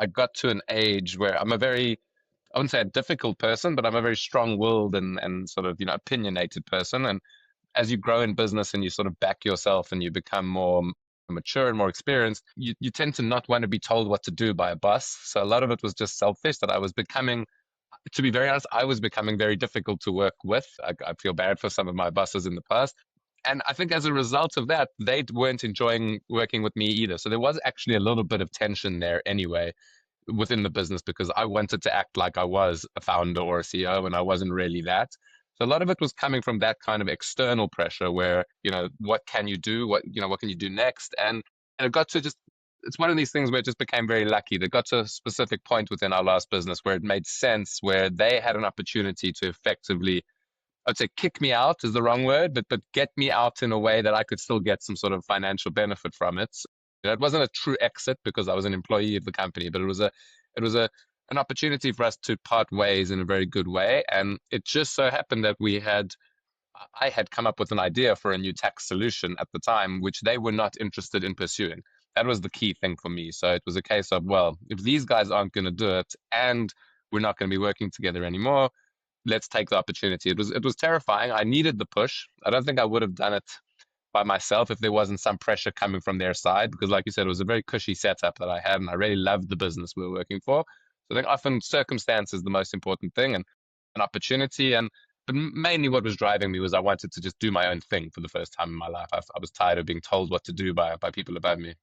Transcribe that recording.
I got to an age where I'm a very, I wouldn't say a difficult person, but I'm a very strong-willed and sort of, opinionated person. And as you grow in business and you sort of back yourself and you become more mature and more experienced, you tend to not want to be told what to do by a boss. So a lot of it was just selfish that I was becoming, to be very honest, I was becoming very difficult to work with. I feel bad for some of my bosses in the past. And I think as a result of that, they weren't enjoying working with me either. So there was actually a little bit of tension there anyway within the business because I wanted to act like I was a founder or a CEO and I wasn't really that. So a lot of it was coming from that kind of external pressure where, what can you do? What can you do next? And it got to just, it's one of these things where it just became very lucky. It got to a specific point within our last business where it made sense, where they had an opportunity to effectively, I'd say kick me out is the wrong word, but get me out in a way that I could still get some sort of financial benefit from it. It wasn't a true exit because I was an employee of the company, but it was an opportunity for us to part ways in a very good way. And it just so happened that I had come up with an idea for a new tax solution at the time, which they were not interested in pursuing. That was the key thing for me. So it was a case of, well, if these guys aren't going to do it and we're not going to be working together anymore, let's take the opportunity. It was terrifying. I needed the push. I don't think I would have done it by myself if there wasn't some pressure coming from their side, because like you said, it was a very cushy setup that I had and I really loved the business we were working for. So I think often circumstance is the most important thing, and an opportunity. And but mainly what was driving me was I wanted to just do my own thing for the first time in my life. I was tired of being told what to do by people above me.